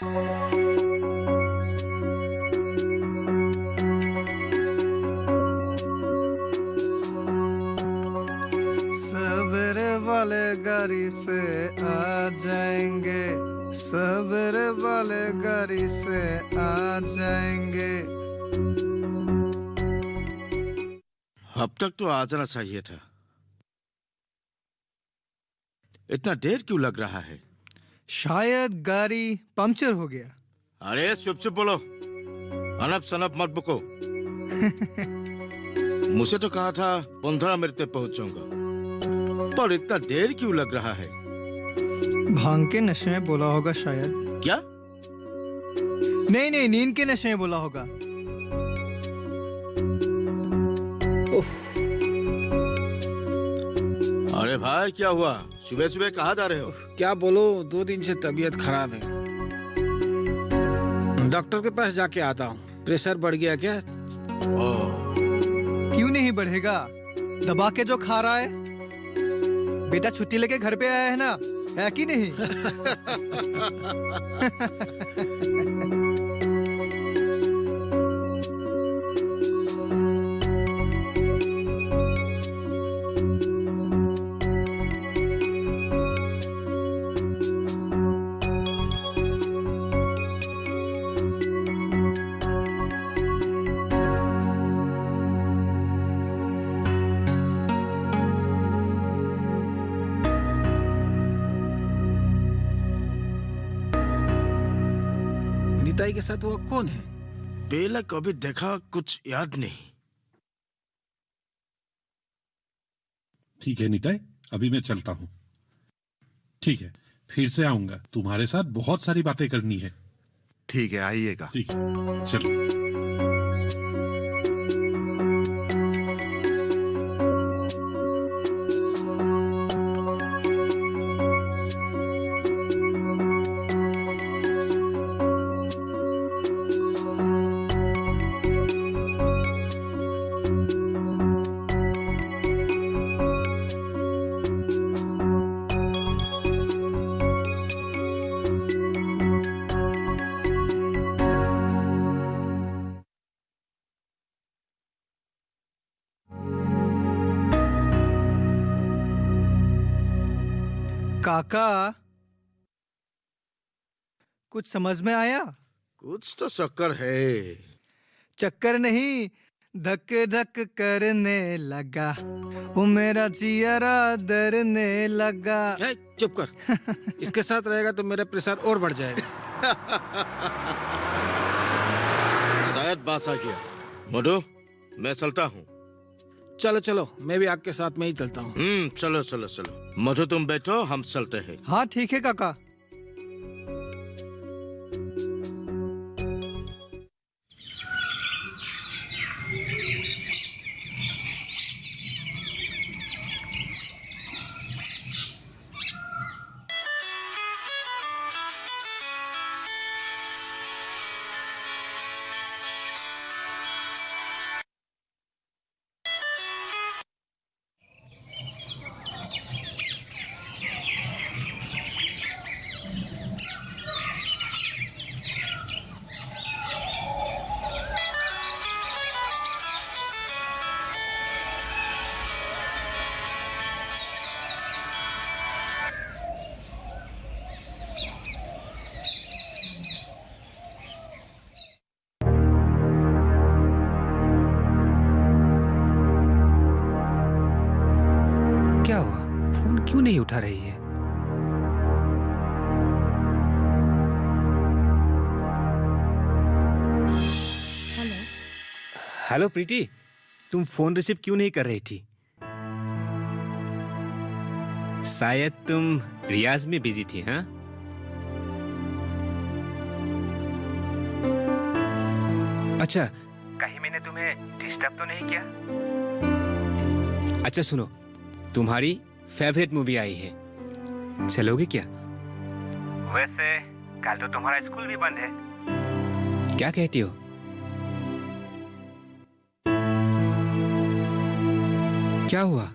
सवेरे वाले गाड़ी से आ जाएंगे, सवेरे वाले गाड़ी से आ जाएंगे। अब तक तो आ जाना चाहिए था। इतना देर क्यों लग रहा है? शायद गाड़ी पंक्चर हो गया। अरे चुप चुप बोलो, अनप सनप मत बको। मुझे तो कहा था 15 मिनट में पहुंच जाऊंगा, पर इतना देर क्यों लग रहा है? भांग के नशे में बोला होगा शायद। क्या? नहीं नहीं, नींद के नशे में बोला होगा। अरे भाई क्या हुआ? सुबह सुबह कहाँ जा रहे हो? क्या बोलो, 2 दिन से तबीयत खराब है। डॉक्टर के पास जाके आता हूँ। प्रेशर बढ़ गया क्या? क्यों नहीं बढ़ेगा? दबा के जो खा रहा है। बेटा छुट्टी लेके घर पे आया है ना, है कि नहीं? निताई के साथ वो कौन है? बेला को अभी देखा कुछ याद नहीं। ठीक है निताई, अभी मैं चलता हूँ। ठीक है, फिर से आऊंगा। तुम्हारे साथ बहुत सारी बातें करनी है। ठीक है, आइएगा। ठीक है, चलो। काका, कुछ समझ में आया? कुछ तो शक्कर है। चक्कर नहीं, धक धक करने लगा, वो मेरा जियरा डरने लगा। ए, चुप कर। इसके साथ रहेगा तो मेरा प्रेशर और बढ़ जाएगा। शायद बास आ गया। मधु, मैं चलता हूँ। चलो चलो, मैं भी आपके साथ में ही चलता हूँ। चलो चलो चलो। मधु तुम बैठो, हम चलते हैं। हाँ ठीक है काका। क्या हुआ? फोन क्यों नहीं उठा रही है? हेलो प्रीति, तुम फोन रिसीव क्यों नहीं कर रही थी? शायद तुम रियाज में बिजी थी। हाँ, अच्छा, कहीं मैंने तुम्हें डिस्टर्ब तो नहीं किया? अच्छा सुनो, तुम्हारी फेवरेट मूवी आई है, चलोगे क्या? वैसे कल तो तुम्हारा स्कूल भी बंद है। क्या कहती हो? क्या हुआ?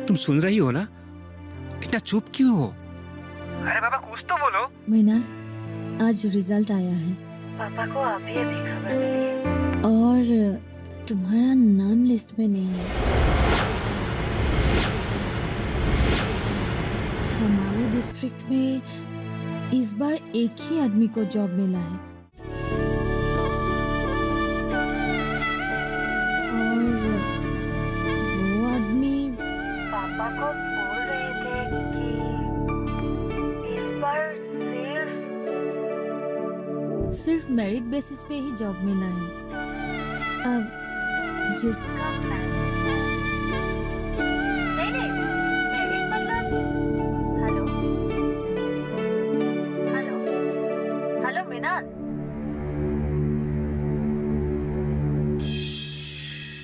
तुम सुन रही हो ना? इतना चुप क्यों हो? अरे बाबा कुछ तो बोलो। मृणाल, आज रिजल्ट आया है पापा को अभी अभी खबर मिली है। और तुम्हारा नाम लिस्ट में नहीं है। हमारे डिस्ट्रिक्ट में इस बार एक ही आदमी को जॉब मिला है और वो आदमी पापा को बोल रहे थे कि इस बार सिर्फ मेरिट बेसिस पे ही जॉब मिला है। अब जिसका नहीं मेरिट मतलब hello hello hello Minaz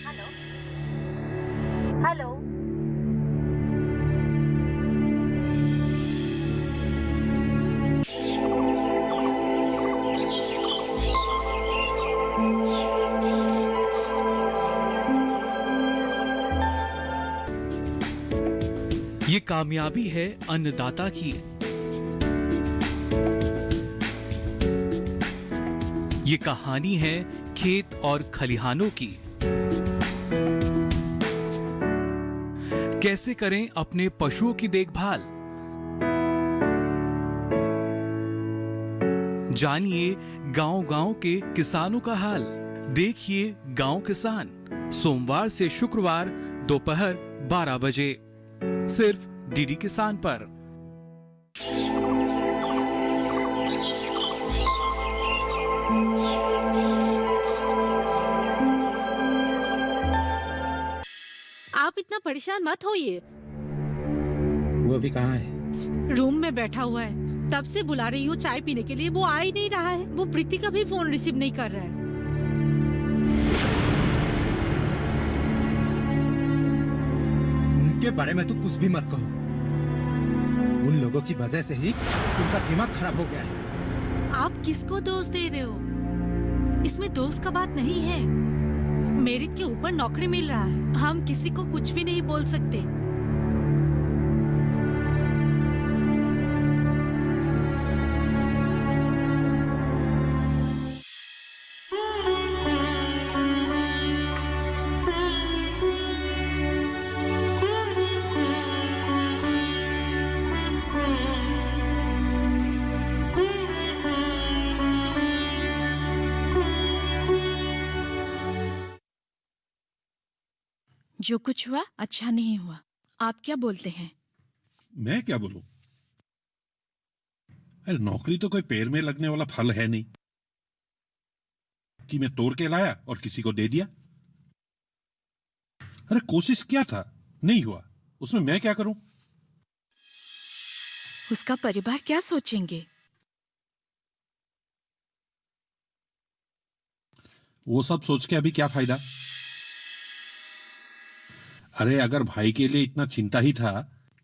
hello hello ये कामयाबी है अन्नदाता की। ये कहानी है खेत और खलिहानों की। कैसे करें अपने पशुओं की देखभाल, जानिए गांव-गांव के किसानों का हाल। देखिए गांव किसान, सोमवार से शुक्रवार दोपहर 12 बजे सिर्फ डीडी किसान पर। आप इतना परेशान मत होइए। वो अभी कहाँ है? रूम में बैठा हुआ है, तब से बुला रही हूँ चाय पीने के लिए, वो आ ही नहीं रहा है। वो प्रीति का भी फोन रिसीव नहीं कर रहा है। उनके बारे में तो कुछ भी मत कहो। उन लोगों की वजह से ही उनका दिमाग खराब हो गया है। आप किसको दोष दे रहे हो? इसमें दोष का बात नहीं है। मेरिट के ऊपर नौकरी मिल रहा है, हम किसी को कुछ भी नहीं बोल सकते। जो कुछ हुआ अच्छा नहीं हुआ। आप क्या बोलते हैं? मैं क्या बोलूं? अरे नौकरी तो कोई पैर में लगने वाला फल है नहीं कि मैं तोड़ के लाया और किसी को दे दिया। अरे कोशिश किया था, नहीं हुआ, उसमें मैं क्या करूं? उसका परिवार क्या सोचेंगे? वो सब सोच के अभी क्या फायदा? अरे अगर भाई के लिए इतना चिंता ही था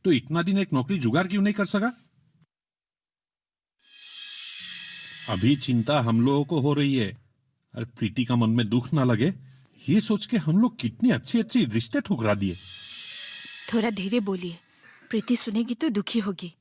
तो इतना दिन एक नौकरी जुगाड़ क्यों नहीं कर सका? अभी चिंता हम लोगों को हो रही है। अरे प्रीति का मन में दुख ना लगे ये सोच के हम लोग कितनी अच्छी अच्छी रिश्ते ठुकरा दिए। थोड़ा धीरे बोलिए, प्रीति सुनेगी तो दुखी होगी।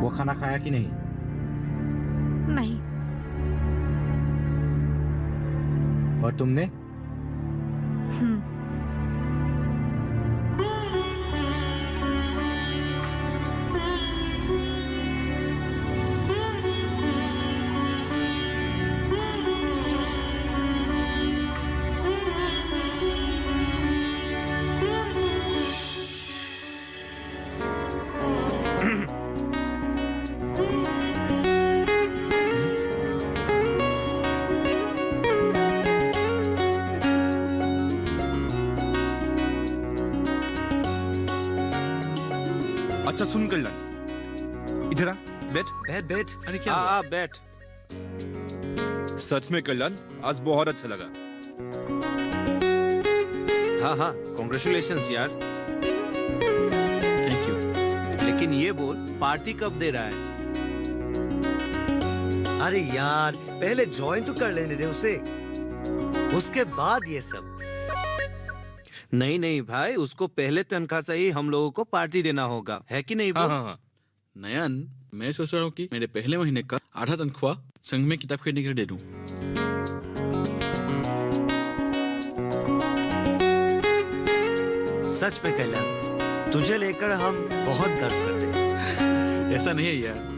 वो खाना खाया कि नहीं? नहीं। और तुमने? अच्छा सुन कल्याण, इधर आ, बैठ बैठ बैठ। अरे क्या आ, हुआ? आ बैठ। सच में कल्याण आज बहुत अच्छा लगा। हाँ हाँ, कॉन्ग्रेचुलेशंस यार। Thank you. लेकिन ये बोल, पार्टी कब दे रहा है? अरे यार, पहले ज्वाइन तो कर लेने दे उसे, उसके बाद ये सब। नहीं नहीं भाई, उसको पहले तनख्वाह से ही हम लोगों को पार्टी देना होगा, है कि नहीं? हाँ हाँ हाँ। नयन, मैं सोच रहा हूँ कि मेरे पहले महीने का आधा तनख्वाह संघ में किताब खरीदने के लिए दे दूं। सच में कल्याण, तुझे लेकर हम बहुत गर्व करते हैं। ऐसा नहीं है यार।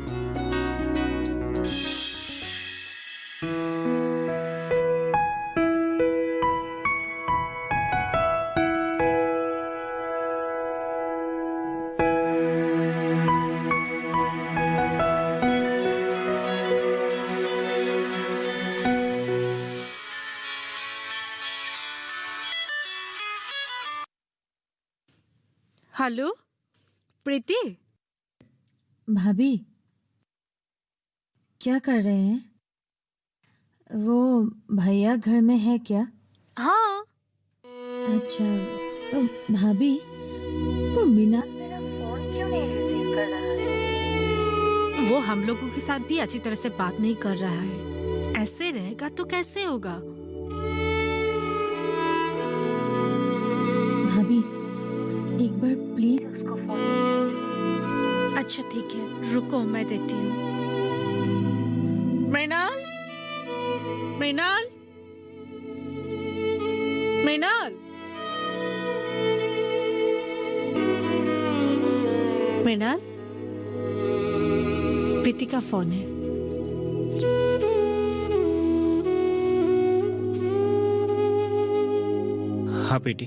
हेलो प्रीति, भाभी क्या कर रहे हैं? वो भैया घर में है क्या? हाँ। अच्छा भाभी, वो मीना मेरा फोन क्यों नहीं रिसीव कर रहा है? वो हम लोगों के साथ भी अच्छी तरह से बात नहीं कर रहा है। ऐसे रहेगा तो कैसे होगा? भाभी एक बार प्लीज उसको फोन। अच्छा ठीक है, रुको मैं देती हूँ। मृणाल, मृणाल, मृणाल, मृणाल, प्रीति का फोन है। हाँ प्रीति,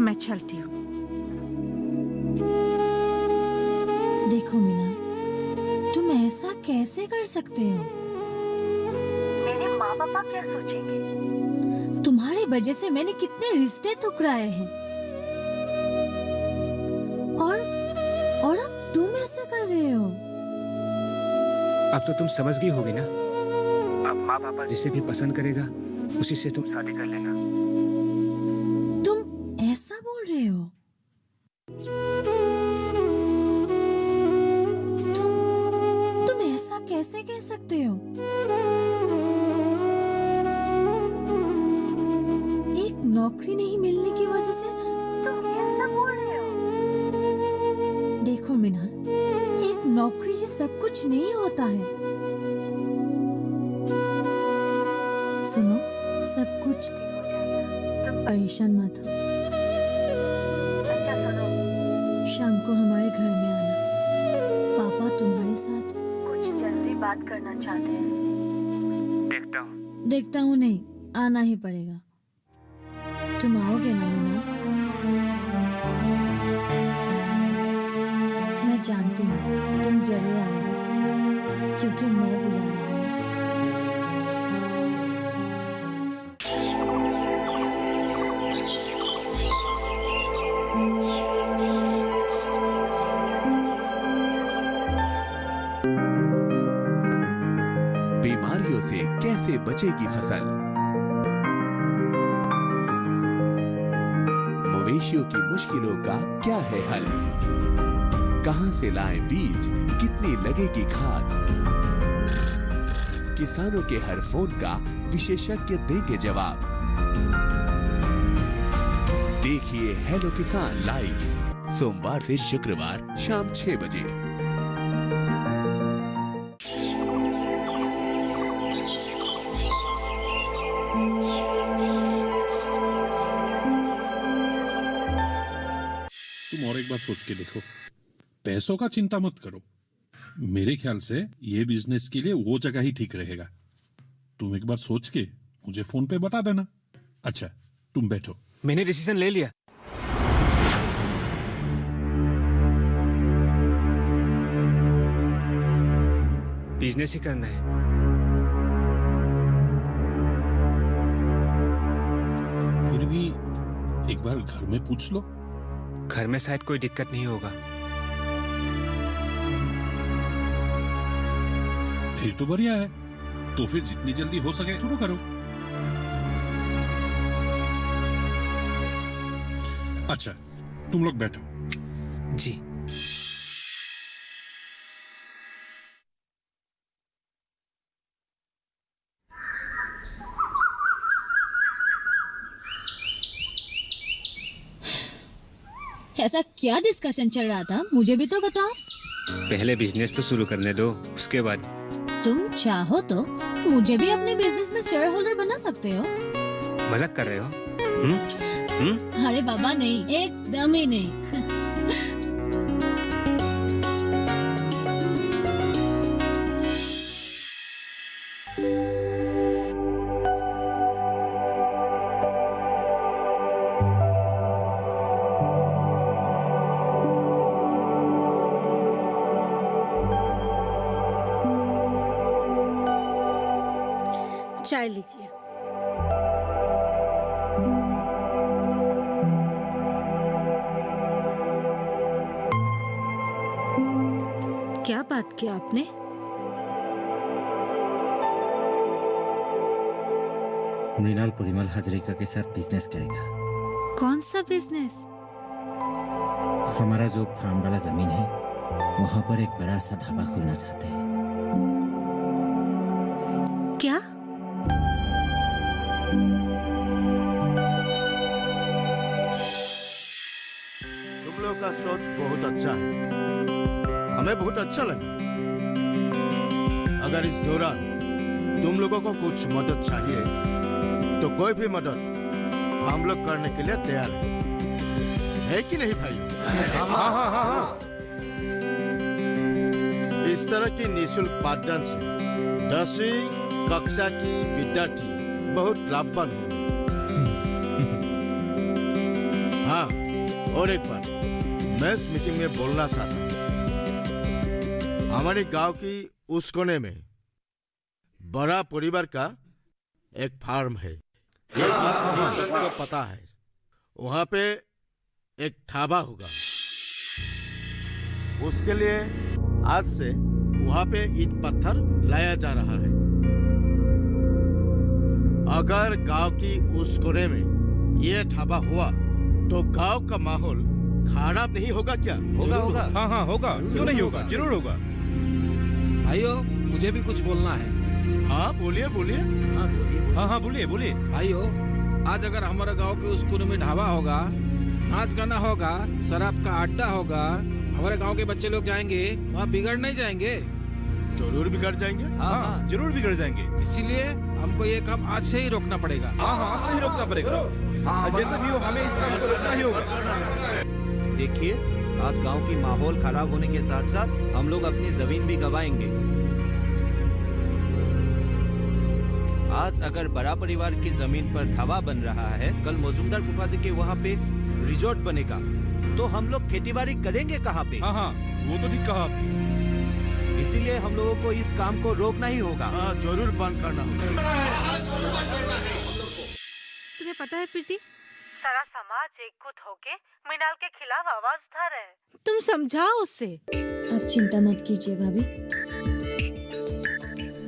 मैं चलती हूँ। देखो मीना, तुम ऐसा कैसे कर सकते हो? मेरे माँ पापा क्या सोचेंगे? तुम्हारी वजह से मैंने कितने रिश्ते ठुकराए हैं, और अब तुम ऐसे कर रहे हो। अब तो तुम समझ गई होगी ना। अब माँ पापा जिसे भी पसंद करेगा उसी से तुम शादी कर लेना। तुम ऐसा बोल रहे हो? तुम ऐसा कैसे कह सकते हो? एक नौकरी नहीं मिलने की वजह से तुम ये सब बोल रहे हो? देखो मीना, एक नौकरी ही सब कुछ नहीं होता है। सुनो, सब कुछ परेशान मत हो। अच्छा सुनो, शाम को हमारे घर में आना, पापा तुम्हारे साथ कुछ जल्दी बात करना चाहते हैं। देखता हूँ नहीं, आना ही पड़ेगा। तुम आओगे ना मीना? मैं जानती हूँ तुम जरूर आओगे, क्योंकि मैं बुला रही हूँ। बीमारियों से कैसे बचेगी फसल? मवेशियों की मुश्किलों का क्या है हल? कहां से लाएं बीज, कितनी लगेगी खाद? किसानों के हर फोन का विशेषज्ञ देंगे जवाब। देखिए हेलो किसान लाइव, सोमवार से शुक्रवार शाम 6 बजे। तुम और एक बार सोच के देखो। पैसों का चिंता मत करो, मेरे ख्याल से ये बिजनेस के लिए वो जगह ही ठीक रहेगा। तुम एक बार सोच के मुझे फोन पे बता देना। अच्छा तुम बैठो। मैंने डिसीजन ले लिया। बिजनेस ही करना है। फिर भी एक बार घर में पूछ लो। घर में शायद कोई दिक्कत नहीं होगा। फिर तो बढ़िया है। तो फिर जितनी जल्दी हो सके शुरू करो। अच्छा, तुम लोग बैठो। जी। ऐसा क्या डिस्कशन चल रहा था, मुझे भी तो बताओ। पहले बिजनेस तो शुरू करने दो, उसके बाद। तुम चाहो तो मुझे भी अपने बिजनेस में शेयर होल्डर बना सकते हो। मजाक कर रहे हो? अरे बाबा नहीं, एकदम ही नहीं। चाय लीजिए। क्या बात किया आपने? मृणाल परिमल हाजरिका के साथ बिजनेस करेगा। कौन सा बिजनेस? हमारा जो फार्म वाला जमीन है वहाँ पर एक बड़ा सा ढाबा खोलना चाहते हैं। क्या? तुम लोग का सोच बहुत अच्छा है, हमें बहुत अच्छा लगा। अगर इस दौरान तुम लोगों को कुछ मदद चाहिए तो कोई भी मदद हम लोग करने के लिए तैयार है कि नहीं भाई? हाँ। इस तरह की निःशुल्क पाठदान से 10वीं कक्षा की विद्यार्थी बहुत लाभवान हो। हाँ, और एक बात मैं इस मीटिंग में बोलना चाहता हूँ। हमारे गांव की उस कोने में बड़ा परिवार का एक फार्म है, ये बात सबको पता है। वहां पे एक ढाबा होगा। उसके लिए आज से वहां पे ईंट पत्थर लाया जा रहा है। अगर गांव की उस कोने में ये ढाबा हुआ तो गांव का माहौल खराब नहीं होगा क्या? होगा। हाँ होगा, क्यों नहीं होगा, जरूर होगा। भाइयों, मुझे भी कुछ बोलना है। हाँ बोलिए। हाँ बोलिए। भाइयों, आज अगर हमारे गांव के उस कोने में ढाबा होगा, नाच गाना होगा, शराब का अड्डा होगा, हमारे गांव के बच्चे लोग जाएंगे, वहाँ बिगड़ नहीं जाएंगे? जरूर बिगड़ जाएंगे। हाँ, जरूर बिगड़ जाएंगे। इसीलिए हमको ये काम आज से ही रोकना पड़ेगा। हाँ, सही रोकना पड़ेगा। जैसे भी हो, हमें इस काम को रोकना ही होगा। देखिए, आज गांव की माहौल खराब होने के साथ साथ हम लोग अपनी जमीन भी गवाएंगे। आज अगर बड़ा परिवार की जमीन पर ढाबा बन रहा है, कल मौजूमदार फूफा जी के वहाँ पे रिजॉर्ट बनेगा, तो हम लोग खेतीबाड़ी करेंगे कहाँ पे? हाँ, वो तो ठीक कहा। इसीलिए हम लोगों को इस काम को रोकना ही होगा। हाँ, जरूर बंद करना होगा। तुम्हें पता है प्रीति, सारा समाज एकजुट होके मृणाल के खिलाफ आवाज उठा रहे हैं। तुम समझाओ उससे। आप चिंता मत कीजिए भाभी,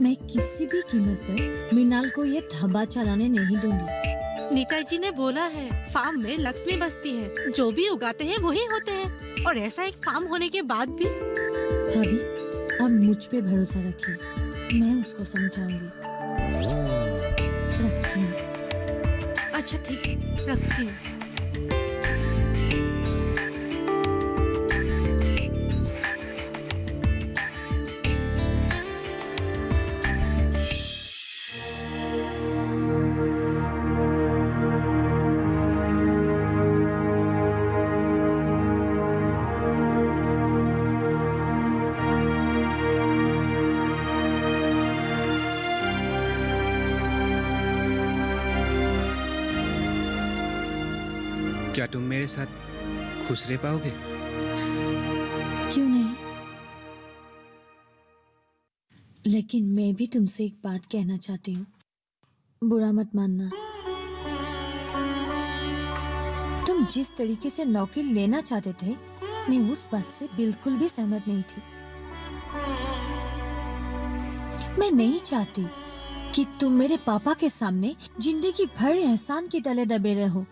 मैं किसी भी कीमत पर मृणाल को ये ढाबा चलाने नहीं दूंगी। नीताई जी ने बोला है, फार्म में लक्ष्मी बसती है, जो भी उगाते हैं वही होते हैं। और ऐसा एक फार्म होने के बाद भी। भाभी, आप मुझ पे भरोसा रखिए, मैं उसको समझाऊंगी। रखती हूँ। अच्छा ठीक है, रखती हूँ। क्या तुम मेरे साथ खुश रह पाओगे? क्यों नहीं, लेकिन मैं भी तुमसे एक बात कहना चाहती हूँ, बुरा मत मानना। तुम तुम जिस तरीके से नौकरी लेना चाहते थे, मैं उस बात से बिल्कुल भी सहमत नहीं थी। मैं नहीं चाहती कि तुम मेरे पापा के सामने जिंदगी भर एहसान की तले दबे रहो।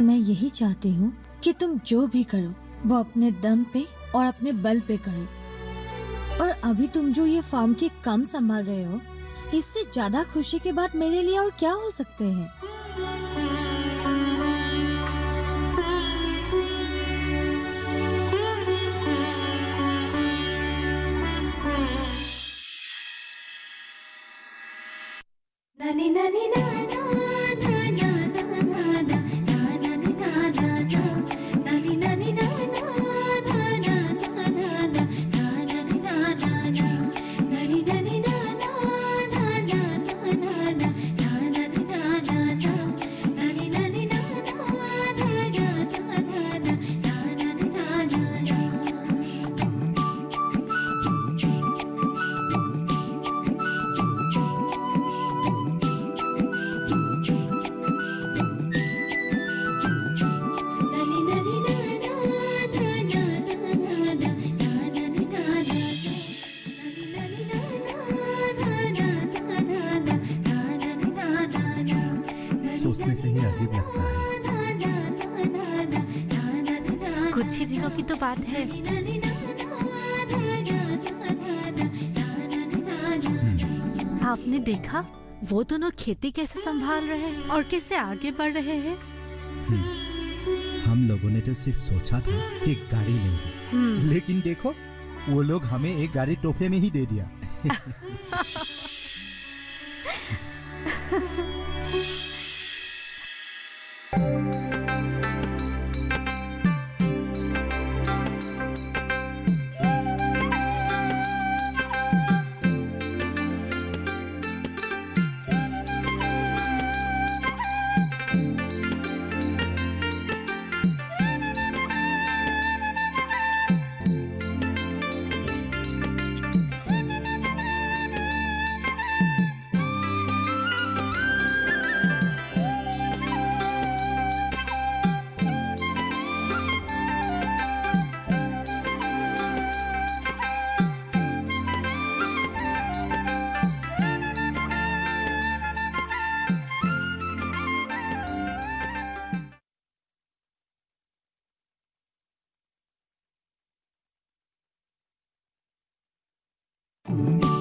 मैं यही चाहती हूँ कि तुम जो भी करो वो अपने दम पे और अपने बल पे करो। और अभी तुम जो ये फार्म के काम संभाल रहे हो, इससे ज्यादा खुशी की बात मेरे लिए और क्या हो सकते हैं। नानी नानी ना ना ना ना ना ना ना नानी ना ना ना नानी नानी ना ना ना ना ना ना ना नानी ना ना ना नानी नानी ना ना ना ना ना ना ना नानी ना ना ना नानी नानी ना ना ना ना ना ना नानी ना ना ना। सोचने से ही अजीब लगता है। कुछ ही दिनों की तो बात है। आपने देखा वो दोनों खेती कैसे संभाल रहे हैं और कैसे आगे बढ़ रहे हैं। हम लोगों ने तो सिर्फ सोचा था एक गाड़ी लेंगे, लेकिन देखो वो लोग हमें एक गाड़ी तोहफे में ही दे दिया। नानी